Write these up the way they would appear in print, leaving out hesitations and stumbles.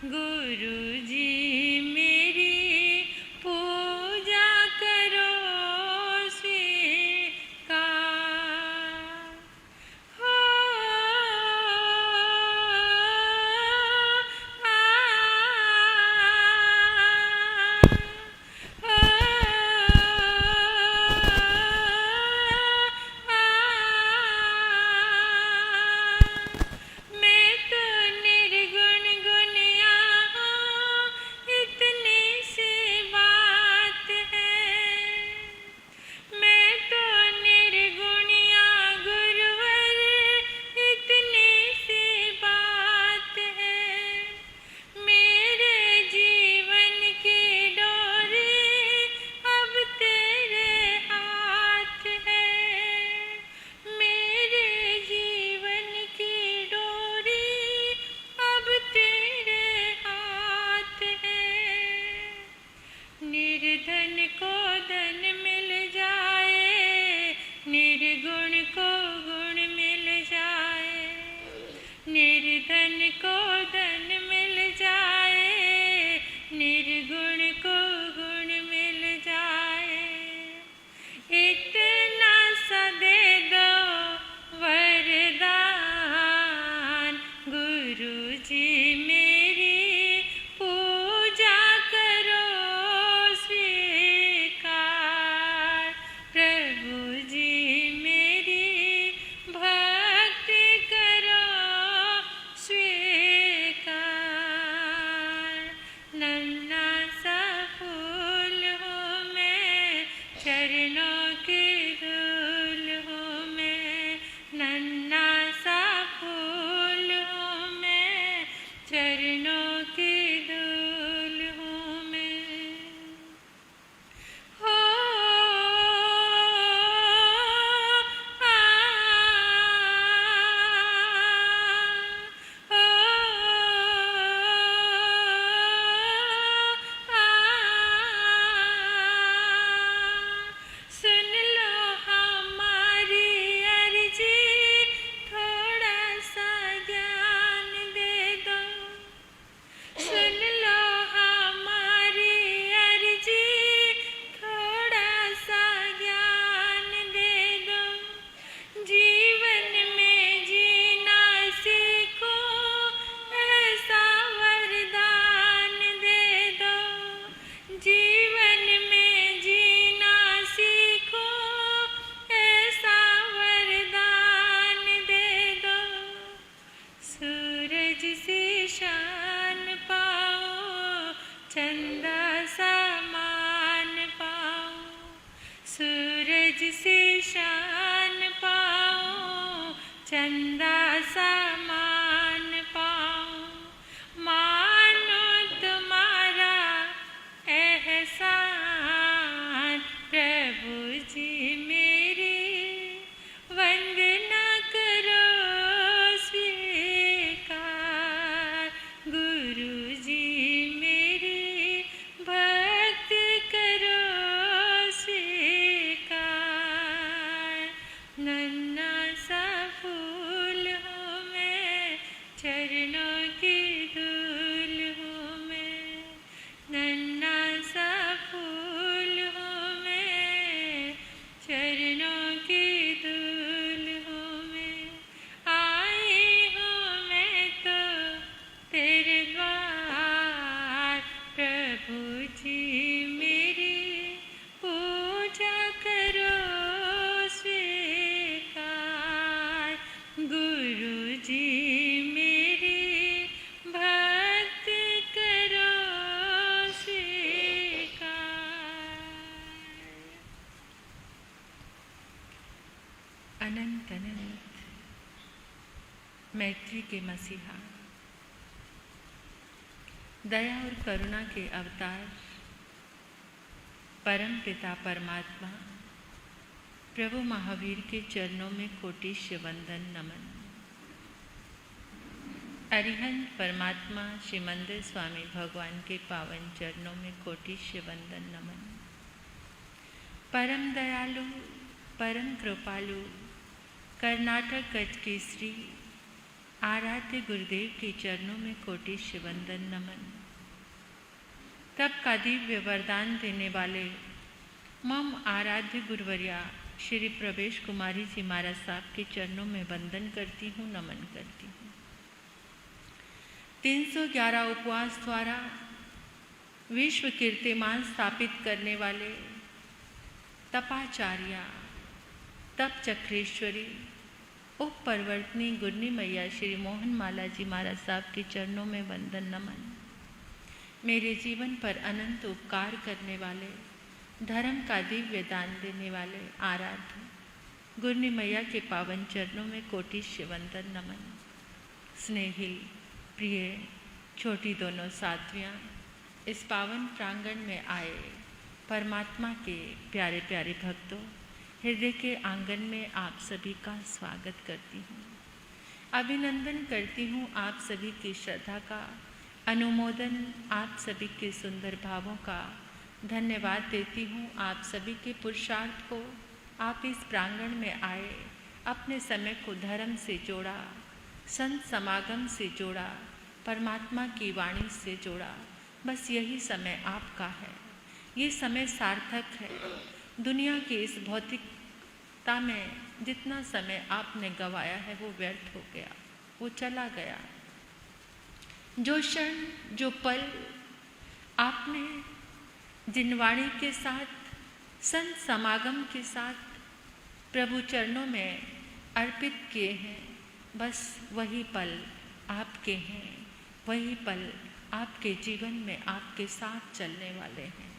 गुरुजी मेरी पूजा करो स्वीकार। हो मैं तो निर्गुण गुनिया हूँ, इतनी सी बात है। मैं तो निर्गुणिया गुरुवर, इतनी सी बात है। मेरे जीवन की डोरी अब तेरे हाथ है। मेरे जीवन की डोरी अब तेरे हाथ है। निर्धन को धन मिल जाए, निर्गुण को गुण मिल जाए। निर्धन को धन मिल जाए, निर्गुण को गुण मिल जाए। इतना सा दे दो वरदान, गुरुजी मेरी पूजा करो स्वीकार। प्रभु जी मेरी भक्ति करो स्वीकार। नन्हा सा फूल हूँ मैं, चरणों की धूल हूँ मैं। नन्हा सा फूल हूँ मैं, चरणों की धूल हूँ मैं। हो सुन लो हमारी अर्जी, थोड़ा सा ज्ञान दे दो। सुन लो हमारी अर्जी, थोड़ा सा ज्ञान दे दो। जीवन में जीना सीखो, ऐसा वरदान दे दो। जीवन में जीना सीखो, ऐसा वरदान दे दो। सूरज सी शान पाओ, चंदा सा मान पाओ। सूरज सी शान पाओ, चंदा सा मान पाओ। मानो तुम्हारा एहसान, प्रभु जी मेरी वंदना करो स्वीकार। गुरुजी मेरी भक्ति करो स्वीकार। नन्हा सा फूल हूँ मैं, चरणों की धूल हूँ मैं। नन्हा सा फूल हूँ मैं, चरणों की धूल हूँ मैं। आई हूँ मैं तो तेरे द्वार, प्रभु जी मेरी पूजा करो स्वीकार। गुरुजी मेरी भक्ति करो स्वीकार। अनंत अनंत मैत्री के मसीहा, दया और करुणा के अवतार, परम पिता परमात्मा प्रभु महावीर के चरणों में कोटिश्य वंदन नमन। अरिहंत परमात्मा श्रीमंदिर स्वामी भगवान के पावन चरणों में कोटिश्य वंदन नमन। परम दयालु, परम कृपालु, कर्नाटक गज केसरी आराध्य गुरुदेव के चरणों में कोटि वंदन नमन। तब का दिव्य वरदान देने वाले मम आराध्य गुरुवर्या श्री प्रवेश कुमारी जी महाराज साहब के चरणों में वंदन करती हूँ, नमन करती हूँ। 311 उपवास द्वारा विश्व कीर्तिमान स्थापित करने वाले तपाचार्या तप चक्रेश्वरी उप परिवर्तनी गुरनी मैया श्री मोहन माला जी महाराज साहब के चरणों में वंदन नमन। मेरे जीवन पर अनंत उपकार करने वाले, धर्म का दिव्य दान देने वाले आराध्य गुरनी मैया के पावन चरणों में कोटि वंदन नमन। स्नेहिल प्रिय छोटी दोनों साध्वियाँ इस पावन प्रांगण में आए परमात्मा के प्यारे प्यारे भक्तों, हृदय के आंगन में आप सभी का स्वागत करती हूँ, अभिनंदन करती हूँ आप सभी की श्रद्धा का, अनुमोदन आप सभी के सुंदर भावों का, धन्यवाद देती हूँ आप सभी के पुरुषार्थ को। आप इस प्रांगण में आए, अपने समय को धर्म से जोड़ा, संत समागम से जोड़ा, परमात्मा की वाणी से जोड़ा। बस यही समय आपका है, ये समय सार्थक है। दुनिया की इस भौतिकता में जितना समय आपने गंवाया है वो व्यर्थ हो गया, वो चला गया। जो क्षण, जो पल आपने जिन वाणी के साथ, संत समागम के साथ प्रभु चरणों में अर्पित किए हैं, बस वही पल आपके हैं, वही पल आपके जीवन में आपके साथ चलने वाले हैं।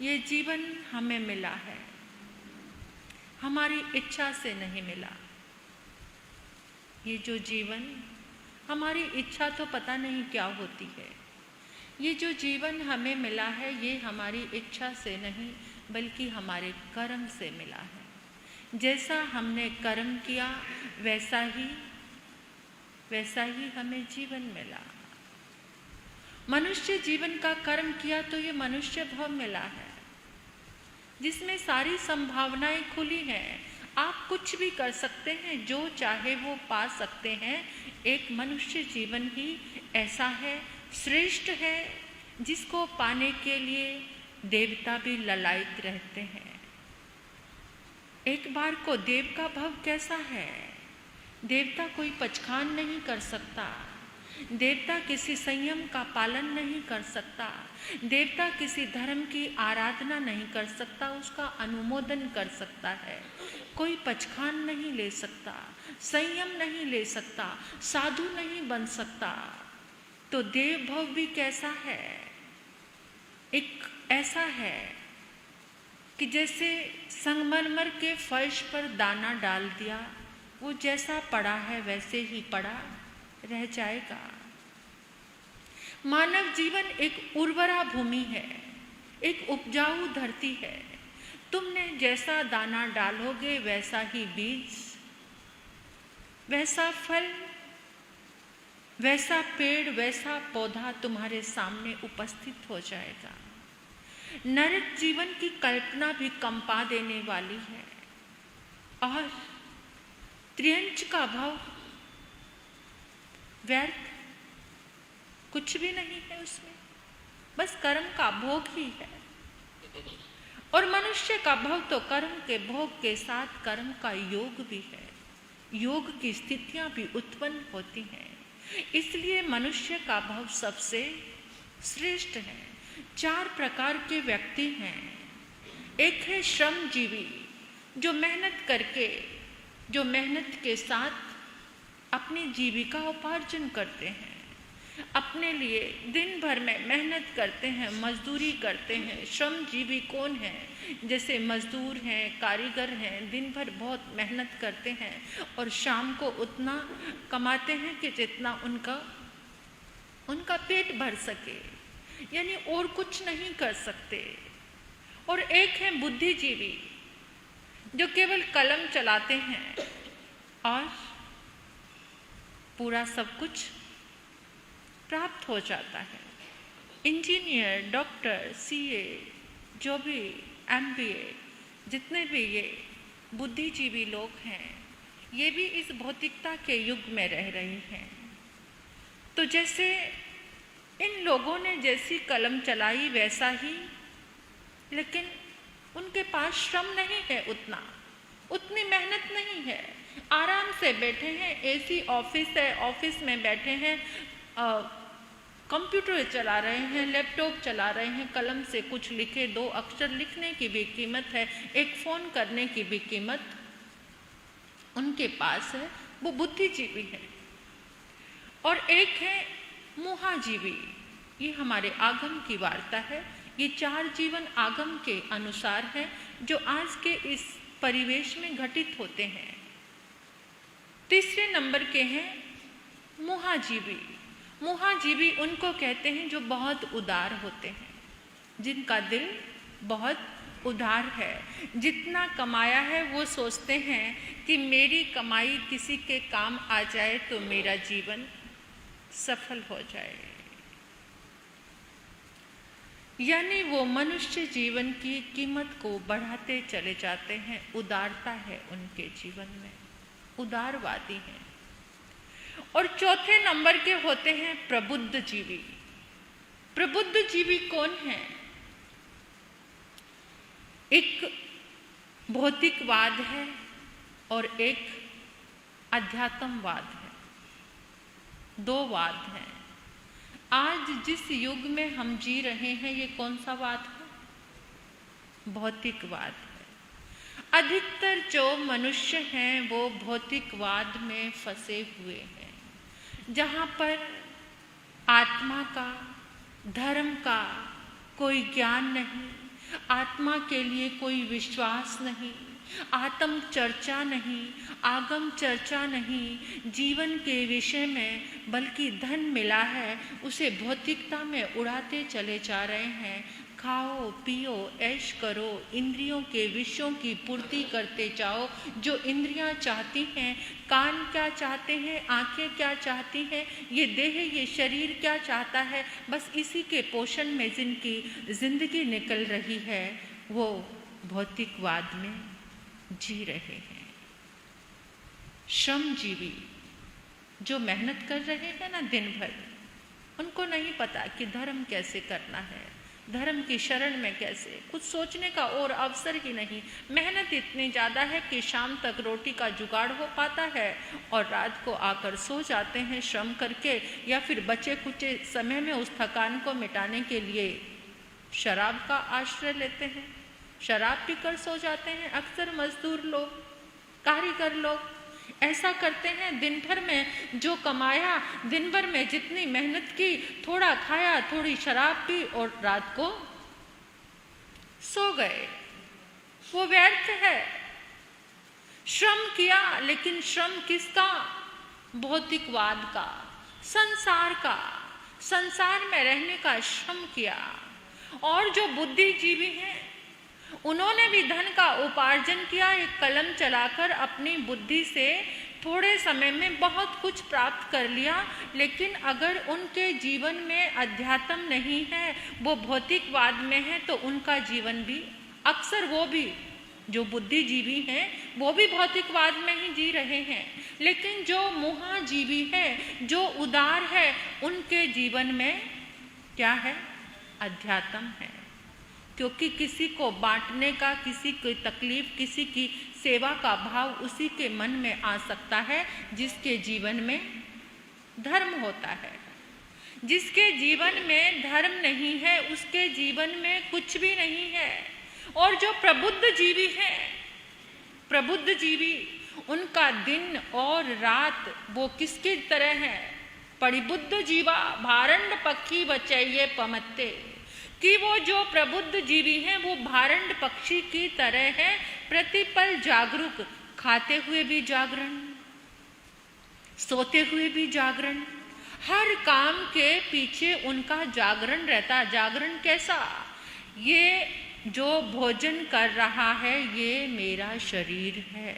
ये जीवन हमें मिला है, हमारी इच्छा से नहीं मिला। ये जो जीवन, हमारी इच्छा तो पता नहीं क्या होती है। ये जो जीवन हमें मिला है, ये हमारी इच्छा से नहीं बल्कि हमारे कर्म से मिला है। जैसा हमने कर्म किया वैसा ही हमें जीवन मिला। मनुष्य जीवन का कर्म किया तो ये मनुष्य भव मिला है, जिसमें सारी संभावनाएं खुली हैं। आप कुछ भी कर सकते हैं, जो चाहे वो पा सकते हैं। एक मनुष्य जीवन ही ऐसा है, श्रेष्ठ है, जिसको पाने के लिए देवता भी ललायित रहते हैं। एक बार को देव का भव कैसा है? देवता कोई पचखान नहीं कर सकता, देवता किसी संयम का पालन नहीं कर सकता, देवता किसी धर्म की आराधना नहीं कर सकता, उसका अनुमोदन कर सकता है। कोई पचखान नहीं ले सकता, संयम नहीं ले सकता, साधु नहीं बन सकता। तो देव भव भी कैसा है? एक ऐसा है कि जैसे संगमरमर के फर्श पर दाना डाल दिया, वो जैसा पड़ा है वैसे ही पड़ा रह जाएगा। मानव जीवन एक उर्वरा भूमि है, एक उपजाऊ धरती है। तुमने जैसा दाना डालोगे वैसा ही बीज, वैसा फल, वैसा पेड़, वैसा पौधा तुम्हारे सामने उपस्थित हो जाएगा। नरक जीवन की कल्पना भी कंपा देने वाली है, और त्रियंच का भाव व्यर्थ, कुछ भी नहीं है उसमें, बस कर्म का भोग ही है। और मनुष्य का भव तो कर्म के भोग के साथ कर्म का योग भी है। योग की स्थितियां भी उत्पन्न होती हैं, इसलिए मनुष्य का भव सबसे श्रेष्ठ है। 4 प्रकार के व्यक्ति हैं। एक है श्रमजीवी, जो मेहनत करके, जो मेहनत के साथ अपनी जीविका उपार्जन करते हैं, अपने लिए दिन भर में मेहनत करते हैं, मजदूरी करते हैं। श्रमजीवी कौन है? जैसे मजदूर हैं, कारीगर हैं, दिन भर बहुत मेहनत करते हैं और शाम को उतना कमाते हैं कि जितना उनका पेट भर सके, यानी और कुछ नहीं कर सकते। और एक है बुद्धिजीवी, जो केवल कलम चलाते हैं और पूरा सब कुछ प्राप्त हो जाता है। इंजीनियर, डॉक्टर, सीए, जो भी MBA, जितने भी ये बुद्धिजीवी लोग हैं, ये भी इस भौतिकता के युग में रह रहे हैं। तो जैसे इन लोगों ने जैसी कलम चलाई वैसा ही, लेकिन उनके पास श्रम नहीं है, उतनी मेहनत नहीं है, आराम से बैठे हैं, एसी ऑफिस है, ऑफिस में बैठे हैं, कंप्यूटर चला रहे हैं, लैपटॉप चला रहे हैं, कलम से कुछ लिखे, 2 अक्षर लिखने की भी कीमत है, एक फ़ोन करने की भी कीमत उनके पास है, वो बुद्धिजीवी है। और एक है मोहाजीवी, ये हमारे आगम की वार्ता है। ये 4 जीवन आगम के अनुसार है जो आज के इस परिवेश में घटित होते हैं। तीसरे नंबर के हैं मोहाजीवी। मोहाजीवी उनको कहते हैं जो बहुत उदार होते हैं, जिनका दिल बहुत उदार है। जितना कमाया है वो सोचते हैं कि मेरी कमाई किसी के काम आ जाए तो मेरा जीवन सफल हो जाए। यानी वो मनुष्य जीवन की कीमत को बढ़ाते चले जाते हैं। उदारता है उनके जीवन में, उदारवादी हैं। और चौथे नंबर के होते हैं प्रबुद्ध जीवी। प्रबुद्ध जीवी कौन है? एक भौतिकवाद है और एक अध्यात्मवाद है। 2 वाद हैं। आज जिस युग में हम जी रहे हैं ये कौन सा वाद है? भौतिकवाद है। अधिकतर जो मनुष्य हैं वो भौतिकवाद में फंसे हुए हैं, जहाँ पर आत्मा का, धर्म का कोई ज्ञान नहीं, आत्मा के लिए कोई विश्वास नहीं, आत्म चर्चा नहीं, आगम चर्चा नहीं, जीवन के विषय में बल्कि धन मिला है उसे भौतिकता में उड़ाते चले जा रहे हैं। खाओ पियो ऐश करो, इंद्रियों के विषयों की पूर्ति करते जाओ। जो इंद्रियां चाहती हैं, कान क्या चाहते हैं, आंखें क्या चाहती हैं, ये देह ये शरीर क्या चाहता है, बस इसी के पोषण में जिनकी जिंदगी निकल रही है वो भौतिकवाद में जी रहे हैं। श्रमजीवी जो मेहनत कर रहे हैं ना दिन भर, उनको नहीं पता कि धर्म कैसे करना है, धर्म की शरण में कैसे, कुछ सोचने का और अवसर ही नहीं। मेहनत इतनी ज़्यादा है कि शाम तक रोटी का जुगाड़ हो पाता है और रात को आकर सो जाते हैं श्रम करके, या फिर बचे कुचे समय में उस थकान को मिटाने के लिए शराब का आश्रय लेते हैं, शराब पीकर सो जाते हैं। अक्सर मजदूर लोग, कारीगर लोग ऐसा करते हैं। दिन भर में जो कमाया, दिन भर में जितनी मेहनत की, थोड़ा खाया, थोड़ी शराब पी और रात को सो गए। वो व्यर्थ है। श्रम किया, लेकिन श्रम किसका? भौतिकवाद का, संसार का, संसार में रहने का श्रम किया। और जो बुद्धिजीवी हैं उन्होंने भी धन का उपार्जन किया, एक कलम चलाकर अपनी बुद्धि से थोड़े समय में बहुत कुछ प्राप्त कर लिया। लेकिन अगर उनके जीवन में अध्यात्म नहीं है, वो भौतिकवाद में है, तो उनका जीवन भी, अक्सर वो भी जो बुद्धिजीवी हैं वो भी भौतिकवाद में ही जी रहे हैं। लेकिन जो मोहाजीवी है, जो उदार है, उनके जीवन में क्या है? अध्यात्म है। क्योंकि किसी को बांटने का, किसी की तकलीफ, किसी की सेवा का भाव उसी के मन में आ सकता है जिसके जीवन में धर्म होता है। जिसके जीवन में धर्म नहीं है उसके जीवन में कुछ भी नहीं है। और जो प्रबुद्ध जीवी हैं, प्रबुद्ध जीवी, उनका दिन और रात वो किसकी तरह है? परिबुद्ध जीवा भारंड पक्षी बचैये पमत्ते, कि वो जो प्रबुद्ध जीवी हैं वो भारंड पक्षी की तरह है, प्रतिपल जागरूक, खाते हुए भी जागरण, सोते हुए भी जागरण, हर काम के पीछे उनका जागरण रहता। जागरण कैसा? ये जो भोजन कर रहा है ये मेरा शरीर है,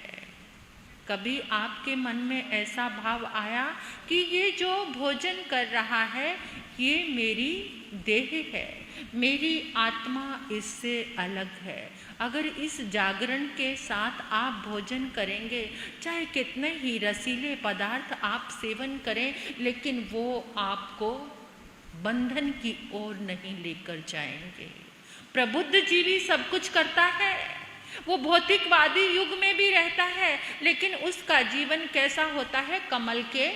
कभी आपके मन में ऐसा भाव आया कि ये जो भोजन कर रहा है ये मेरी देह है, मेरी आत्मा इससे अलग है? अगर इस जागरण के साथ आप भोजन करेंगे, चाहे कितने ही रसीले पदार्थ आप सेवन करें, लेकिन वो आपको बंधन की ओर नहीं लेकर जाएंगे। प्रबुद्ध जीवी सब कुछ करता है, वो भौतिकवादी युग में भी रहता है, लेकिन उसका जीवन कैसा होता है? कमल के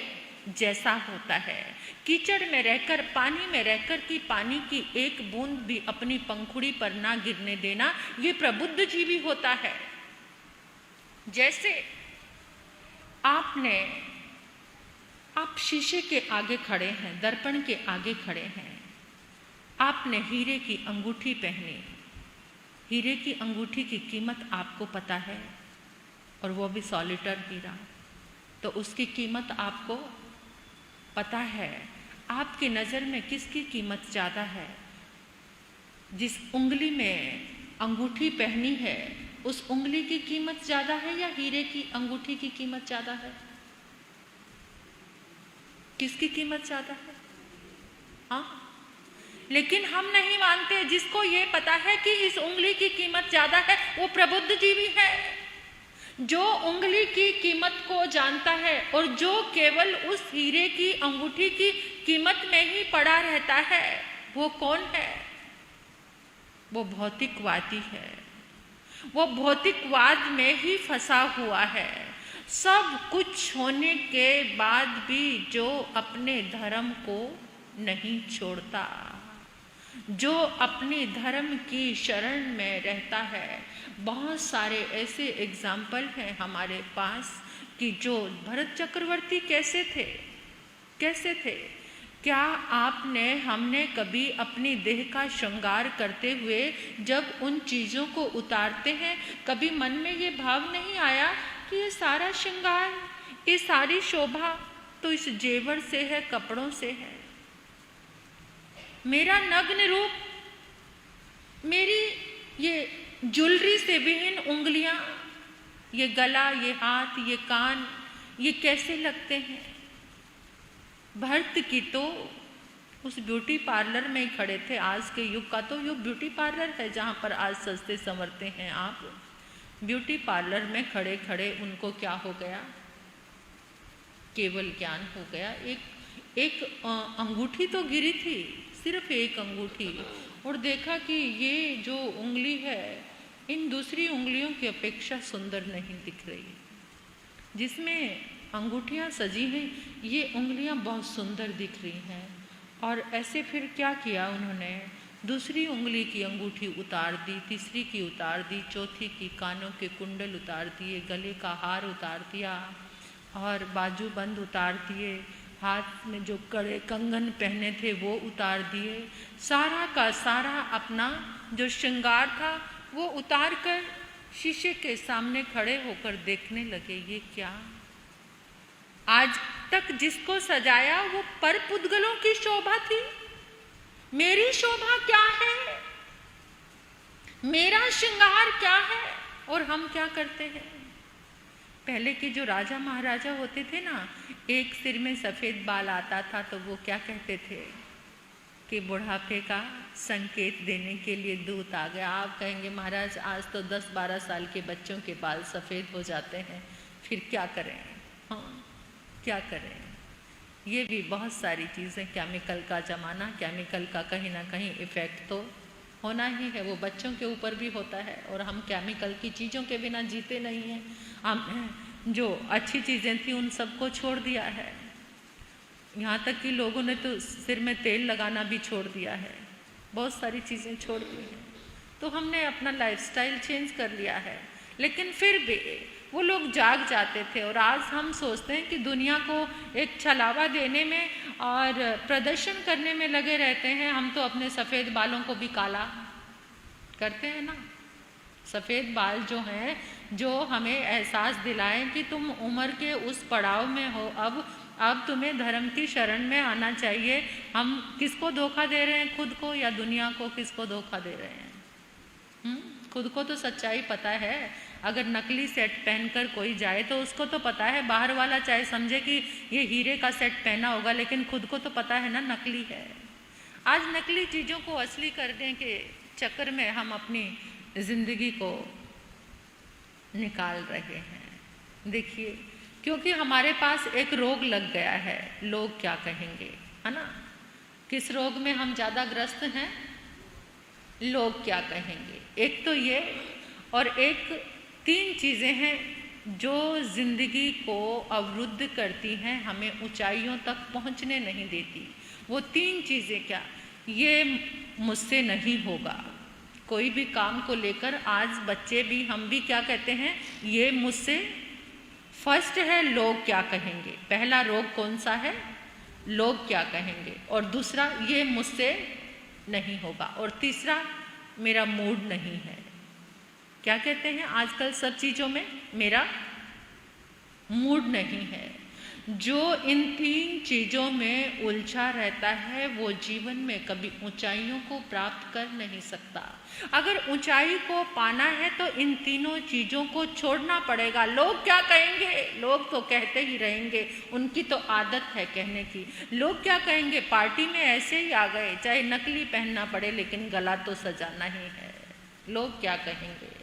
जैसा होता है। कीचड़ में रहकर, पानी में रहकर कि पानी की एक बूंद भी अपनी पंखुड़ी पर ना गिरने देना, ये प्रबुद्ध जीवी होता है। जैसे आप शीशे के आगे खड़े हैं, दर्पण के आगे खड़े हैं, आपने हीरे की अंगूठी पहनी, हीरे की अंगूठी की कीमत आपको पता है, और वो भी सॉलिटर हीरा, तो उसकी कीमत आपको पता है। आपकी नज़र में किसकी कीमत ज़्यादा है? जिस उंगली में अंगूठी पहनी है उस उंगली की कीमत ज़्यादा है या हीरे की अंगूठी की कीमत ज़्यादा है? किसकी कीमत ज़्यादा है? हाँ, लेकिन हम नहीं मानते। जिसको ये पता है कि इस उंगली की कीमत ज़्यादा है वो प्रबुद्ध जीवी है। जो उंगली की कीमत को जानता है और जो केवल उस हीरे की अंगूठी की कीमत में ही पड़ा रहता है, वो कौन है? वो भौतिकवादी है। वो भौतिकवाद में ही फंसा हुआ है। सब कुछ होने के बाद भी जो अपने धर्म को नहीं छोड़ता, जो अपने धर्म की शरण में रहता है। बहुत सारे ऐसे एग्जाम्पल हैं हमारे पास कि जो भरत चक्रवर्ती कैसे थे। क्या हमने कभी अपनी देह का श्रृंगार करते हुए जब उन चीज़ों को उतारते हैं, कभी मन में ये भाव नहीं आया कि ये सारा श्रृंगार, ये सारी शोभा तो इस जेवर से है, कपड़ों से है? मेरा नग्न रूप, मेरी ये ज्वेलरी से विहीन उंगलियां, ये गला, ये हाथ, ये कान, ये कैसे लगते हैं? भरत की तो उस ब्यूटी पार्लर में ही खड़े थे। आज के युग का तो युग ब्यूटी पार्लर है, जहाँ पर आज सस्ते संवरते हैं आप। ब्यूटी पार्लर में खड़े खड़े उनको क्या हो गया? केवल ज्ञान हो गया। एक अंगूठी तो गिरी थी, सिर्फ एक अंगूठी, और देखा कि ये जो उंगली है इन दूसरी उंगलियों की अपेक्षा सुंदर नहीं दिख रही। जिसमें अंगूठियाँ सजी हैं, ये उंगलियाँ बहुत सुंदर दिख रही हैं। और ऐसे फिर क्या किया उन्होंने? दूसरी उंगली की अंगूठी उतार दी, तीसरी की उतार दी, चौथी की कानों के कुंडल उतार दिए, गले का हार उतार दिया और बाजूबंद उतार दिए, हाथ में जो कड़े कंगन पहने थे वो उतार दिए। सारा का सारा अपना जो श्रृंगार था वो उतार कर शीशे के सामने खड़े होकर देखने लगे, ये क्या? आज तक जिसको सजाया वो पर पुद्गलों की शोभा थी। मेरी शोभा क्या है? मेरा श्रृंगार क्या है? और हम क्या करते हैं? पहले के जो राजा महाराजा होते थे ना, एक सिर में सफ़ेद बाल आता था तो वो क्या कहते थे कि बुढ़ापे का संकेत देने के लिए दूत आ गया। आप कहेंगे महाराज आज तो 10-12 साल के बच्चों के बाल सफ़ेद हो जाते हैं, फिर क्या करें? हाँ, क्या करें? ये भी बहुत सारी चीज़ें, केमिकल का ज़माना, केमिकल का कहीं ना कहीं इफ़ेक्ट तो होना ही है। वो बच्चों के ऊपर भी होता है और हम केमिकल की चीज़ों के बिना जीते नहीं हैं। हम जो अच्छी चीज़ें थी उन सबको छोड़ दिया है। यहाँ तक कि लोगों ने तो सिर में तेल लगाना भी छोड़ दिया है, बहुत सारी चीज़ें छोड़ दी हैं। तो हमने अपना लाइफस्टाइल चेंज कर लिया है, लेकिन फिर भी वो लोग जाग जाते थे। और आज हम सोचते हैं कि दुनिया को एक छलावा देने में और प्रदर्शन करने में लगे रहते हैं। हम तो अपने सफ़ेद बालों को भी काला करते हैं ना। सफ़ेद बाल जो हैं, जो हमें एहसास दिलाएं कि तुम उम्र के उस पड़ाव में हो, अब तुम्हें धर्म की शरण में आना चाहिए। हम किसको धोखा दे रहे हैं? खुद को या दुनिया को? किसको धोखा दे रहे हैं? खुद को तो सच्चाई पता है। अगर नकली सेट पहनकर कोई जाए तो उसको तो पता है, बाहर वाला चाहे समझे कि ये हीरे का सेट पहना होगा, लेकिन खुद को तो पता है ना नकली है। आज नकली चीज़ों को असली करने के चक्कर में हम अपनी जिंदगी को निकाल रहे हैं। देखिए, क्योंकि हमारे पास एक रोग लग गया है, लोग क्या कहेंगे, है ना। किस रोग में हम ज़्यादा ग्रस्त हैं? लोग क्या कहेंगे, एक तो ये, और एक 3 चीज़ें हैं जो जिंदगी को अवरुद्ध करती हैं, हमें ऊंचाइयों तक पहुंचने नहीं देती। वो 3 चीज़ें क्या? ये मुझसे नहीं होगा। कोई भी काम को लेकर आज बच्चे भी, हम भी क्या कहते हैं, ये मुझसे, फर्स्ट है लोग क्या कहेंगे। पहला रोग कौन सा है? लोग क्या कहेंगे। और दूसरा, ये मुझसे नहीं होगा। और तीसरा, मेरा मूड नहीं है। क्या कहते हैं आजकल सब चीज़ों में, मेरा मूड नहीं है। जो इन 3 चीज़ों में उलझा रहता है वो जीवन में कभी ऊंचाइयों को प्राप्त कर नहीं सकता। अगर ऊंचाई को पाना है तो इन तीनों चीज़ों को छोड़ना पड़ेगा। लोग क्या कहेंगे, लोग तो कहते ही रहेंगे, उनकी तो आदत है कहने की। लोग क्या कहेंगे, पार्टी में ऐसे ही आ गए, चाहे नकली पहनना पड़े लेकिन गला तो सजाना ही है। लोग क्या कहेंगे,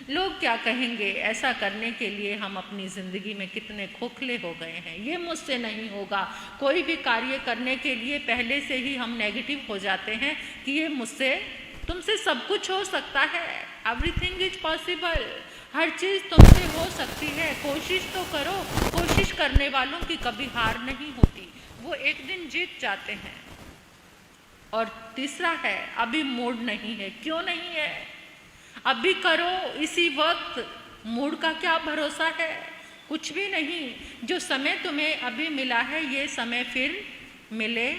लोग क्या कहेंगे, ऐसा करने के लिए हम अपनी ज़िंदगी में कितने खोखले हो गए हैं। ये मुझसे नहीं होगा। कोई भी कार्य करने के लिए पहले से ही हम नेगेटिव हो जाते हैं कि ये मुझसे, तुमसे सब कुछ हो सकता है, एवरीथिंग इज पॉसिबल, हर चीज़ तुमसे हो सकती है, कोशिश तो करो। कोशिश करने वालों की कभी हार नहीं होती, वो एक दिन जीत जाते हैं। और तीसरा है, अभी मूड नहीं है। क्यों नहीं है? अभी करो इसी वक्त, मूड का क्या भरोसा है? कुछ भी नहीं। जो समय तुम्हें अभी मिला है, ये समय फिर मिले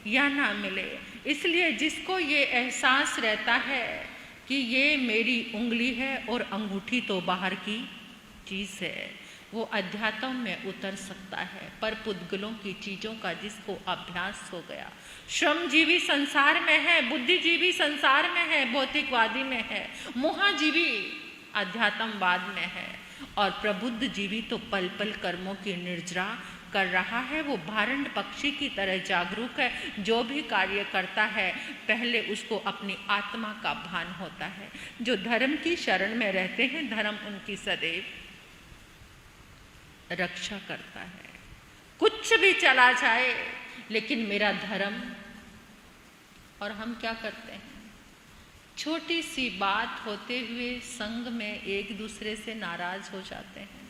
या ना मिले। इसलिए जिसको ये एहसास रहता है कि ये मेरी उंगली है और अंगूठी तो बाहर की चीज़ है, वो अध्यात्म में उतर सकता है। पर पुद्गलों की चीज़ों का जिसको अभ्यास हो गया, श्रमजीवी संसार में है, बुद्धिजीवी संसार में है, भौतिकवादी में है, मोहाजीवी अध्यात्मवाद में है, और प्रबुद्ध जीवी तो पल पल कर्मों की निर्जरा कर रहा है। वो भारंड पक्षी की तरह जागरूक है। जो भी कार्य करता है पहले उसको अपनी आत्मा का भान होता है। जो धर्म की शरण में रहते हैं, धर्म उनकी सदैव रक्षा करता है। कुछ भी चला जाए लेकिन मेरा धर्म। और हम क्या करते हैं, छोटी सी बात होते हुए संग में एक दूसरे से नाराज हो जाते हैं।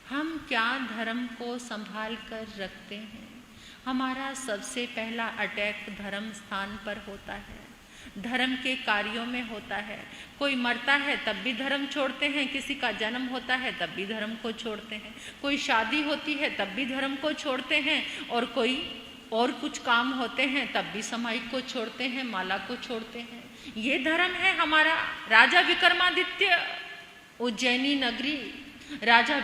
हम क्या धर्म को संभाल कर रखते हैं? हमारा सबसे पहला अटैक धर्म स्थान पर होता है, धर्म के कार्यों में होता है। कोई मरता है तब भी धर्म छोड़ते हैं, किसी का जन्म होता है तब भी धर्म को छोड़ते हैं, कोई शादी होती है तब भी धर्म को छोड़ते हैं, और कोई और कुछ काम होते हैं तब भी सामायिक को छोड़ते हैं, माला को छोड़ते हैं। ये धर्म है हमारा। राजा विक्रमादित्य, उज्जैनी नगरी, राजा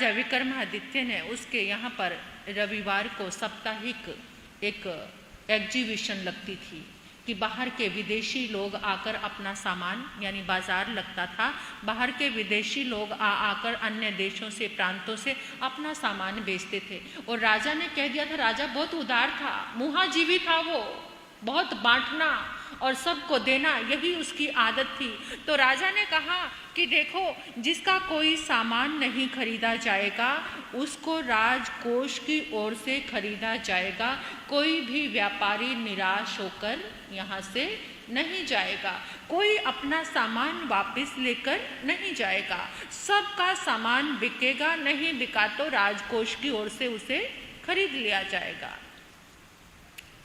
विक्रमादित्य ने, उसके यहाँ पर रविवार को साप्ताहिक एक एग्जीबिशन लगती थी कि बाहर के विदेशी लोग आकर अपना सामान, यानी बाजार लगता था, बाहर के विदेशी लोग आकर अन्य देशों से, प्रांतों से अपना सामान बेचते थे। और राजा ने कह दिया था, राजा बहुत उदार था, मोहाजीवी था, वो बहुत बांटना और सबको देना, यही उसकी आदत थी। तो राजा ने कहा कि देखो, जिसका कोई सामान नहीं खरीदा जाएगा उसको राजकोष की ओर से खरीदा जाएगा। कोई भी व्यापारी निराश होकर यहाँ से नहीं जाएगा, कोई अपना सामान वापस लेकर नहीं जाएगा, सबका सामान बिकेगा, नहीं बिका तो राजकोष की ओर से उसे खरीद लिया जाएगा।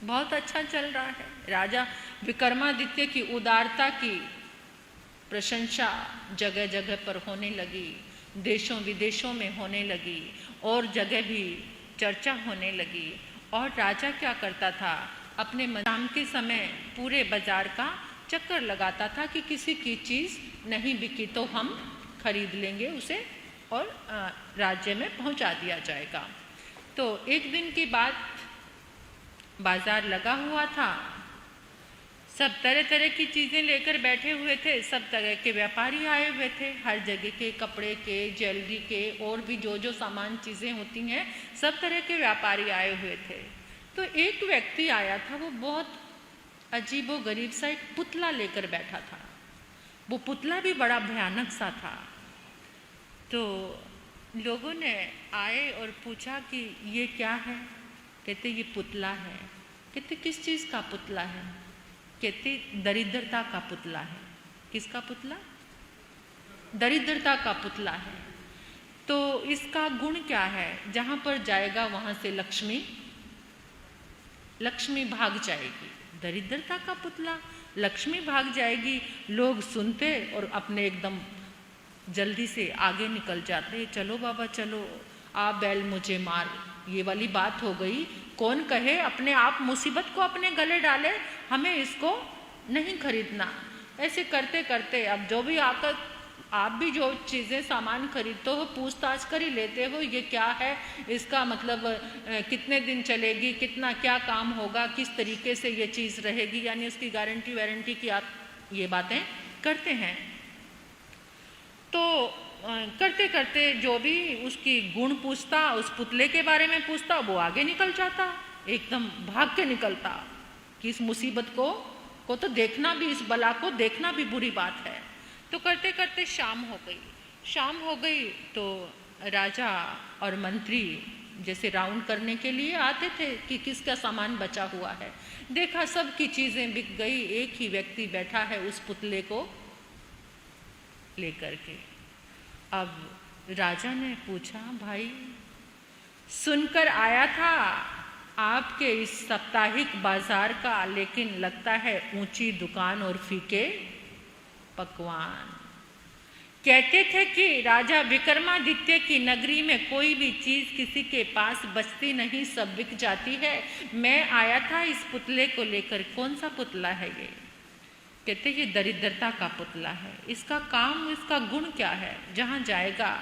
बहुत अच्छा चल रहा है। राजा विक्रमादित्य की उदारता की प्रशंसा जगह जगह पर होने लगी, देशों विदेशों में होने लगी, और जगह भी चर्चा होने लगी। और राजा क्या करता था, अपने शाम के समय पूरे बाजार का चक्कर लगाता था कि किसी की चीज़ नहीं बिकी तो हम खरीद लेंगे उसे और राज्य में पहुंचा दिया जाएगा। तो एक दिन की बात, बाजार लगा हुआ था, सब तरह तरह की चीज़ें लेकर बैठे हुए थे, सब तरह के व्यापारी आए हुए थे, हर जगह के कपड़े के, ज्वेलरी के और भी जो जो सामान चीज़ें होती हैं, सब तरह के व्यापारी आए हुए थे। तो एक व्यक्ति आया था, वो बहुत अजीबो गरीब सा एक पुतला लेकर बैठा था। वो पुतला भी बड़ा भयानक सा था। तो लोगों ने आए और पूछा कि ये क्या है? कहते ये पुतला है। कहते किस चीज़ का पुतला है? कहते दरिद्रता का पुतला है। किसका पुतला? दरिद्रता का पुतला है। तो इसका गुण क्या है? जहाँ पर जाएगा वहाँ से लक्ष्मी भाग जाएगी। दरिद्रता का पुतला, लक्ष्मी भाग जाएगी। लोग सुनते और अपने एकदम जल्दी से आगे निकल जाते। चलो बाबा चलो, आ बैल मुझे मार, ये वाली बात हो गई। कौन कहे अपने आप मुसीबत को अपने गले डाले, हमें इसको नहीं खरीदना। ऐसे करते करते अब जो भी आकर आप भी जो चीज़ें सामान खरीदते हो पूछताछ कर ही लेते हो, ये क्या है, इसका मतलब कितने दिन चलेगी, कितना क्या काम होगा, किस तरीके से ये चीज़ रहेगी, यानी उसकी गारंटी वारंटी की आप ये बातें करते हैं। तो करते करते जो भी उसकी गुण पूछता, उस पुतले के बारे में पूछता, वो आगे निकल जाता, एकदम भाग के निकलता कि इस मुसीबत को तो देखना भी, इस बला को देखना भी बुरी बात है। तो करते करते शाम हो गई तो राजा और मंत्री जैसे राउंड करने के लिए आते थे कि किसका सामान बचा हुआ है। देखा सबकी चीज़ें बिक गई, एक ही व्यक्ति बैठा है उस पुतले को लेकर के। अब राजा ने पूछा, भाई सुनकर आया था आपके इस साप्ताहिक बाजार का, लेकिन लगता है ऊंची दुकान और फीके पकवान। कहते थे कि राजा विक्रमादित्य की नगरी में कोई भी चीज़ किसी के पास बचती नहीं, सब बिक जाती है। मैं आया था इस पुतले को लेकर। कौन सा पुतला है ये? कहते ये दरिद्रता का पुतला है। इसका काम, इसका गुण क्या है? जहाँ जाएगा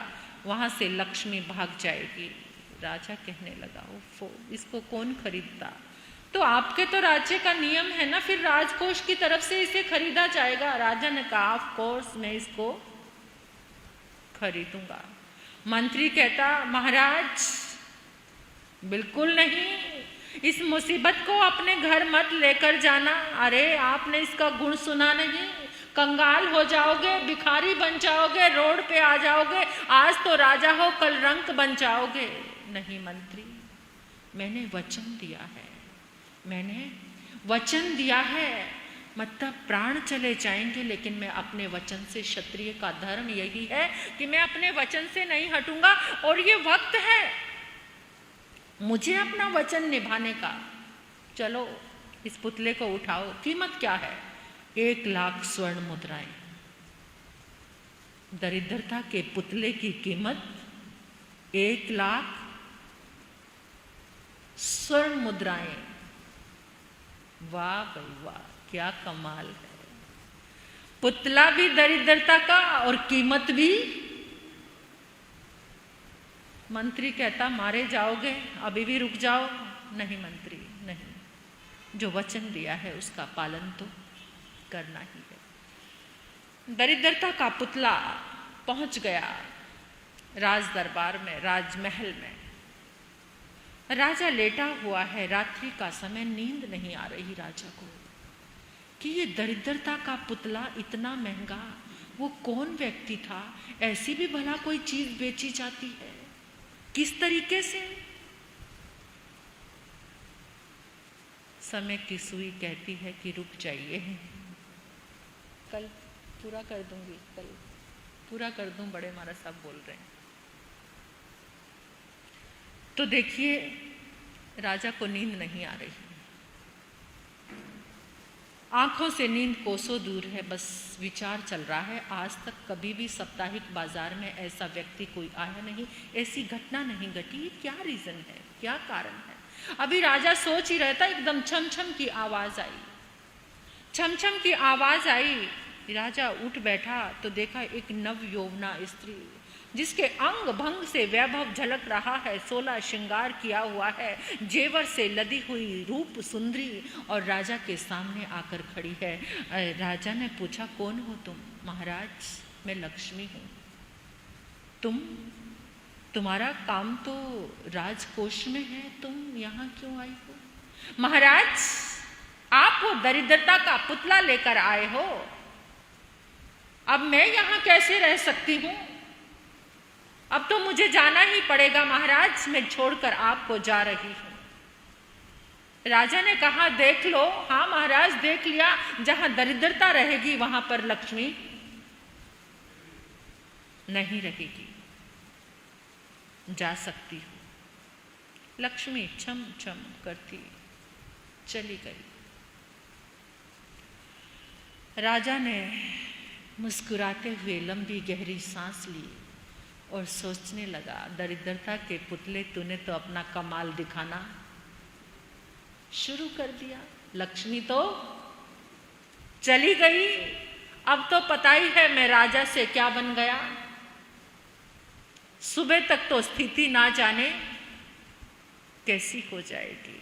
वहाँ से लक्ष्मी भाग जाएगी। राजा कहने लगा, ओफो, इसको कौन खरीदता? तो आपके तो राज्य का नियम है ना, फिर राजकोष की तरफ से इसे खरीदा जाएगा। राजा ने कहा, ऑफ कोर्स मैं इसको खरीदूंगा। मंत्री कहता, महाराज बिल्कुल नहीं, इस मुसीबत को अपने घर मत लेकर जाना। अरे आपने इसका गुण सुना नहीं? कंगाल हो जाओगे, भिखारी बन जाओगे, रोड पे आ जाओगे। आज तो राजा हो, कल रंक बन जाओगे। नहीं मंत्री, मैंने वचन दिया है, मतलब प्राण चले जाएंगे, लेकिन मैं अपने वचन से, क्षत्रिय का धर्म यही है कि मैं अपने वचन से नहीं हटूंगा। और ये वक्त है मुझे अपना वचन निभाने का। चलो इस पुतले को उठाओ। कीमत क्या है? 1 लाख स्वर्ण मुद्राएं। दरिद्रता के पुतले की कीमत 1 लाख स्वर्ण मुद्राएं। वाह भाई वाह, क्या कमाल है। पुतला भी दरिद्रता का और कीमत भी। मंत्री कहता, मारे जाओगे, अभी भी रुक जाओ। नहीं मंत्री नहीं, जो वचन दिया है उसका पालन तो करना ही है। दरिद्रता का पुतला पहुंच गया राज दरबार में, राजमहल में। राजा लेटा हुआ है, रात्रि का समय, नींद नहीं आ रही राजा को कि ये दरिद्रता का पुतला इतना महंगा, वो कौन व्यक्ति था? ऐसी भी भला कोई चीज बेची जाती है? किस तरीके से? समय की सुई कहती है कि रुक जाइए, कल पूरा कर दूंगी, कल पूरा कर दूं, बड़े महाराज साहब बोल रहे हैं। तो देखिए राजा को नींद नहीं आ रही, आंखों से नींद कोसों दूर है, बस विचार चल रहा है। आज तक कभी भी साप्ताहिक बाजार में ऐसा व्यक्ति कोई आया नहीं, ऐसी घटना नहीं घटी। क्या रीजन है, क्या कारण है? अभी राजा सोच ही रहता, एकदम छमछम की आवाज आई। छमछम की आवाज आई, राजा उठ बैठा तो देखा एक नव यौवना स्त्री जिसके अंग भंग से वैभव झलक रहा है, 16 श्रृंगार किया हुआ है, जेवर से लदी हुई रूप सुंदरी और राजा के सामने आकर खड़ी है। राजा ने पूछा, कौन हो तुम? महाराज, मैं लक्ष्मी हूँ। तुम्हारा काम तो राजकोष में है, तुम यहाँ क्यों आई हो? महाराज, आप वो दरिद्रता का पुतला लेकर आए हो, अब मैं यहाँ कैसे रह सकती हूँ? अब तो मुझे जाना ही पड़ेगा महाराज, मैं छोड़कर आपको जा रही हूँ। राजा ने कहा, देख लो। हाँ महाराज, देख लिया, जहां दरिद्रता रहेगी वहां पर लक्ष्मी नहीं रहेगी, जा सकती हूं। लक्ष्मी छम छम करती चली गई। राजा ने मुस्कुराते हुए लंबी गहरी सांस ली और सोचने लगा, दरिद्रता के पुतले, तूने तो अपना कमाल दिखाना शुरू कर दिया। लक्ष्मी तो चली गई, अब तो पता ही है मैं राजा से क्या बन गया। सुबह तक तो स्थिति ना जाने कैसी हो जाएगी।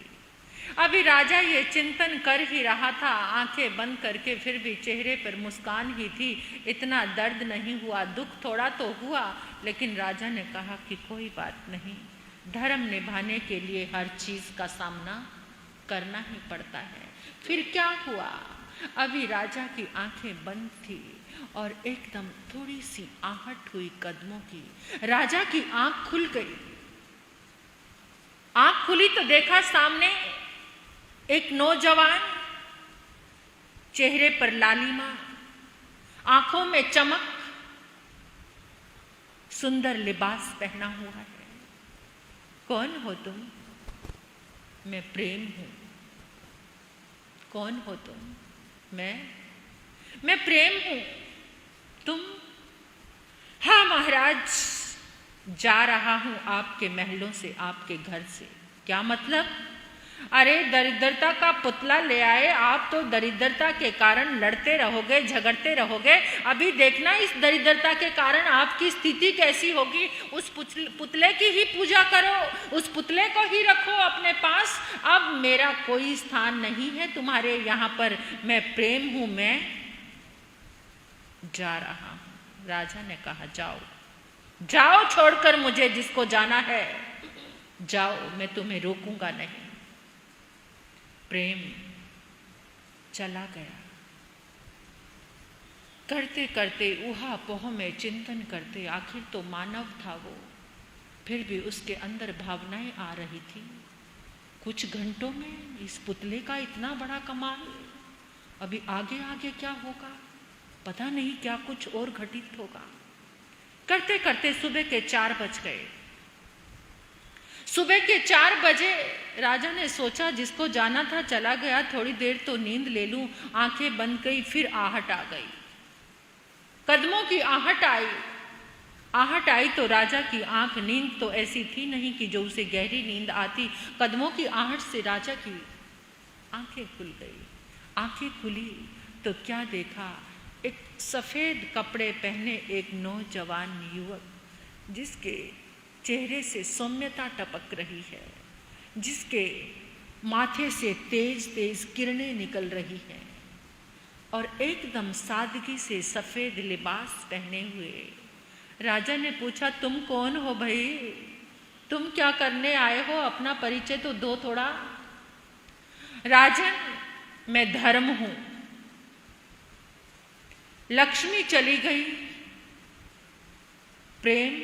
अभी राजा ये चिंतन कर ही रहा था, आंखें बंद करके, फिर भी चेहरे पर मुस्कान ही थी। इतना दर्द नहीं हुआ, दुख थोड़ा तो हुआ, लेकिन राजा ने कहा कि कोई बात नहीं, धर्म निभाने के लिए हर चीज का सामना करना ही पड़ता है। फिर क्या हुआ? अभी राजा की आंखें बंद थी और एकदम थोड़ी सी आहट हुई कदमों की। राजा की आंख खुल गई। आंख खुली तो देखा सामने एक नौजवान, चेहरे पर लालिमा, आंखों में चमक, सुंदर लिबास पहना हुआ है। कौन हो तुम? मैं प्रेम हूं। कौन हो तुम? मैं प्रेम हूं। तुम? हाँ महाराज, जा रहा हूं आपके महलों से, आपके घर से। क्या मतलब? अरे दरिद्रता का पुतला ले आए आप, तो दरिद्रता के कारण लड़ते रहोगे, झगड़ते रहोगे। अभी देखना इस दरिद्रता के कारण आपकी स्थिति कैसी होगी। उस पुतले की ही पूजा करो, उस पुतले को ही रखो अपने पास। अब मेरा कोई स्थान नहीं है तुम्हारे यहाँ पर। मैं प्रेम हूं, मैं जा रहा हूं। राजा ने कहा, जाओ जाओ, छोड़कर मुझे, जिसको जाना है जाओ, मैं तुम्हें रोकूंगा नहीं। प्रेम चला गया। करते करते ऊहापोह में चिंतन करते, आखिर तो मानव था वो, फिर भी उसके अंदर भावनाएं आ रही थी। कुछ घंटों में इस पुतले का इतना बड़ा कमाल, अभी आगे आगे क्या होगा पता नहीं, क्या कुछ और घटित होगा। करते करते सुबह के 4 बज गए। सुबह के 4 बजे राजा ने सोचा, जिसको जाना था चला गया, थोड़ी देर तो नींद ले लूं। आंखें बंद गई, फिर आहट आ गई, कदमों की आहट आई। आहट आई तो राजा की आंख, नींद तो ऐसी थी नहीं कि जो उसे गहरी नींद आती। कदमों की आहट से राजा की आंखें खुल गई। आंखें खुली तो क्या देखा, एक सफेद कपड़े पहने एक नौजवान युवक, जिसके चेहरे से सौम्यता टपक रही है, जिसके माथे से तेज तेज किरणें निकल रही हैं, और एकदम सादगी से सफेद लिबास पहने हुए। राजा ने पूछा, तुम कौन हो भाई? तुम क्या करने आए हो? अपना परिचय तो दो थोड़ा। राजन, मैं धर्म हूं। लक्ष्मी चली गई, प्रेम